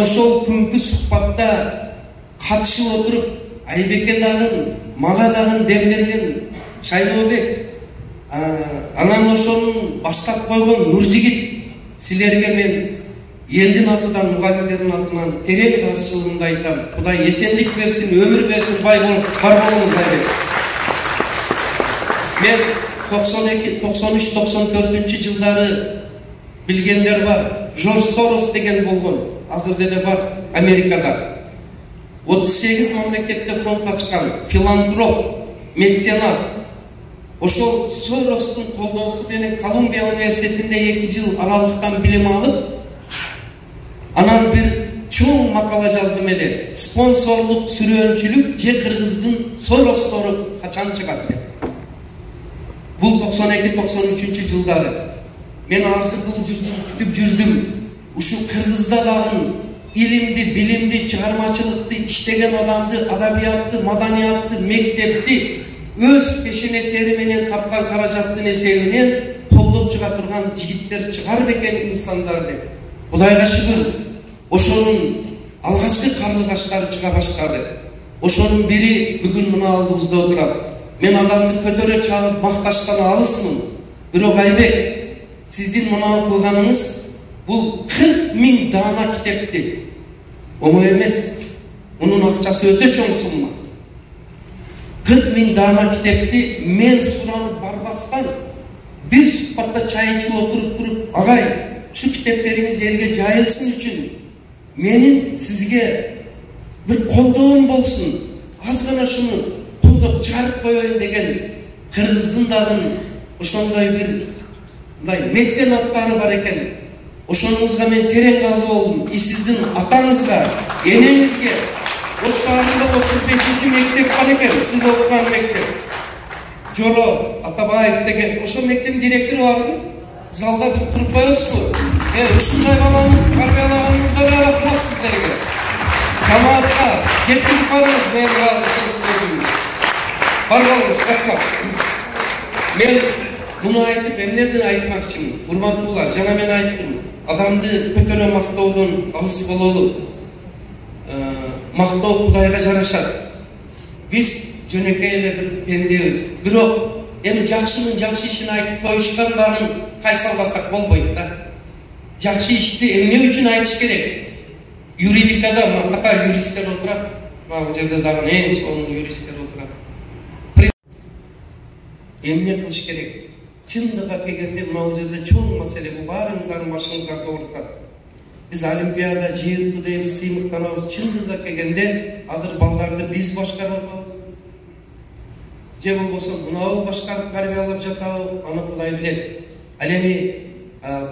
ошол күнгү сухбатта катышып отуруп Айбеке дагы мага дагы дем берген Шайлообек, анан ошонун баштап койгон Нуржигит, силерге мен элдин атынан, мугалимдердин атынан терең ыраазычылыгымды айтам. Кудай эсендик берсин, өмүр берсин, бар болуңуз Айбек. Мен 92-93-94 жылдары билгендер бар. Жорж Сорос деген болгон, азыр деле бар Америкада. 38 мамлекетте фронт ачкан филантроп, меценат. Ошол Соростун колдоосу менен Колумбия университетинде 2 жыл аралыктан билим алып, анан бир чоң макала жаздым эле. Спонсорлук сүрөөнчүлүк же кыргыздын Соростору качан чыгат деп. Бул 92-93 жылдары. Мен азыр бул күтүп жүрдүм. Ушу Кыргызда дагы илимди, билимди, чыгармачылыкты иштеген адамды, адабиятты, маданиятты, мектепти өз пешене тери менен тапкан каражаттын эсебинен колдоп чыга турган жигиттер чыгар бекен инсандар деп. Кудайга шүгүр, ошонун алгачкы карлыгаштары чыга баштады. Ошонун бири бүгүн мына алдыбызда отурат. Мен адамды көтөрө чагып макташтан алысмын. Бирок Айбек, сиздин мына кылганыңыз бул 40 000 дана китепти. Оңой эмес. Мунун акчасы өтө чоң сумма. 40 000 дана китепти мен суранып барбастан бир сухбатта чай ичип туруп, агай, şu kitaplarınız elge jayılsın üçün menin sizge bir koldoğum bolsun, az gana şunu koldop çarıp koyayım degen Kırgızdın dağın oşonday bir mecenatları var eken. Oşonunuzga men tereң razı oldum. Sizdin atanızga, enenizge o şaharında 35. mektep var eken, siz okugan mektep. Jolo Atabayev degen, oşo mektebin direktörü var mı? Zalda bir turup koyuyoruz mu? Uşunday balanın tarbiyalağınızda rahmat sizlerge. Cemaatta jetkizip barınız, men razıçılık söyleyeyim. Barbanız, rahmat. Men bunu aytıp, emnedin aytmak için, urmantуулар, jana men ayttım. Adamdı kötörö maktоодон alыс bololu. Maktоо Kudayga jaraşat. Biz jönökөй эле bir pendebиз. Бирок эми жакшынын жакшы ишин айтып коюшкан дагы кайсалбасак болбойт да. Жакшы ишти эмне үчүн айтыш керек? Юридикада катар юристтер отурат. Бул жерде дагы эң сонун юристтер отурат. Эмне кылыш керек? Чындыгга келгенде бул жерде чоң маселе, бул баарыңыздардын башыңыздарда отурат. Biz Олимпиада, жыйыртуу дейбиз, сыймыктанабыз. Чындыгга келгенде азыр балдарды биз башкарып атабыз. Же болбосо мынау башкарып тарбиялап жатабы, аны Кудай билет. Ал эми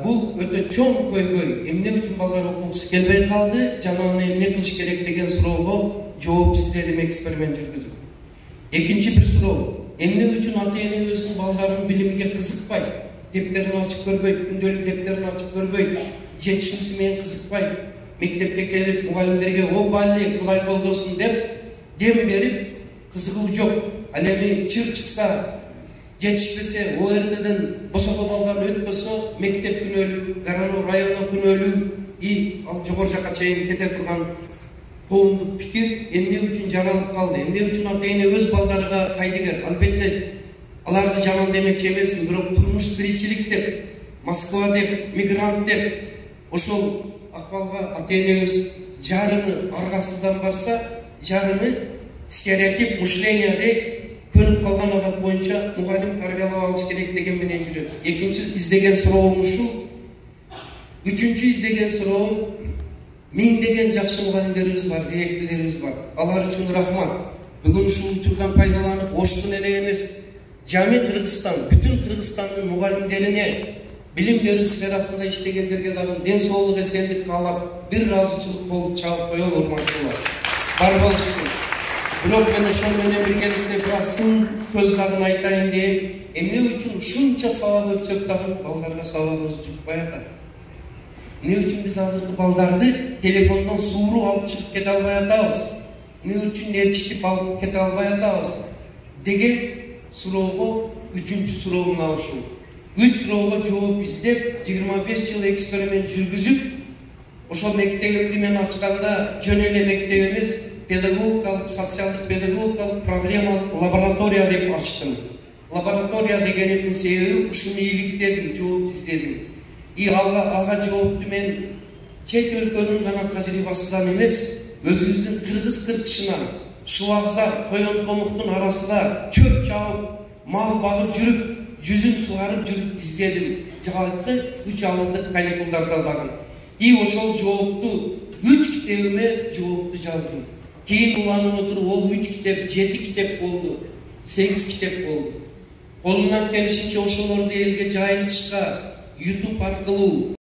бул өтө чоң көйгөй. Эмне үчүн балдар окугусу келбей калды, жана аны эмне кылыш керек деген суроого жооп издедим, эксперимент жүргүздүм. Экинчи бир суроо. Эмне үчүн ата-эне өзүнүн балдарынын билимиге кызыкпайт? Дептерин ачып көрбөйт, күндөлүк дептерин ачып көрбөйт, жетишүүсү менен кызыкпайт. Мектепке келип мугалимдерге "О балли, Кудай колдосун" деп дем берип кызыгуу жок. Ал эми чыр чыкса, жетишпесе, о эртеден босого балдар өтпөсө, мектеп күнөөлүү, Гарано району күнөөлүү, ал жогору жака чейин кете турган коомдук пикир эмне үчүн жаралып калды? Эмне үчүн ата-эне өз балдарыга кайдыгер? Албетте аларды жаман демекчи эмесмин, бирок турмуш тиричилик деп, Москва деп, мигрант деп, ошол акыбалга ата-эне өз жарымы аргасыздан барса, жарымы стереотип мышлениеде көнүп калган адат боюнча мугалим тарбиялап алыш керек деген менен жүрөт. Экинчи издеген суроом ушу. Үчүнчү издеген суроом, миңдеген жакшы мугалимдерибиз бар, директорлорубуз бар. Алар үчүн рахмат. Бүгүн ушул учурдан пайдаланып, Оштун эле эмес, жами Кыргызстан, бүтүн Кыргызстандын мугалимдерине, билим берүү сферасында иштегендерге дагы ден соолук, эсендик каалап, бир ыраазычылык болуп чагып коелу, урматтуулар. Бар болушсун. Бирок мен ошол менен биргеликте бир аз сын көз дагы айтайын дейм. Эмне үчүн ушунча сабак өтсөк дагы балдарга сабагыбыз жукпай атат? Эмне үчүн биз азыркы балдарды телефондон сууру алып чыгып кете албай атабыз? Эмне үчүн ээрчитип алып кете албай атабыз? Деген суроого үчүнчү суроо мына ушул. Үч суроого жооп издеп, 25 жыл эксперимент жүргүзүп, Ошол мектебимди мен ачканда жөн эле мектеп эмес, педагогикалык, социалдык педагогикалык проблемалык лаборатория деп ачтым. Лаборатория дегенимдин себеби ушуну иликтедим, жооп издедим. Ага жоопту мен чет өлкөнүн гана тажрыйбасынан эмес, өзүбүздүн кыргыз кыртышынан, шубакзар, коен томуктун арасында чөп чабып, мал багып жүрүп, жүзүн сугарып жүрүп издедим. Жакты 3 жылдык каникулдарда дагы. Ошол жоопту 3 китебиме жоопту жаздым. Кийин уланып отуруп, ол 3 китеп 7 китеп болду, 8 китеп болду. Колумдан келишинче ошолорду элге жайылтышка YouTube аркылуу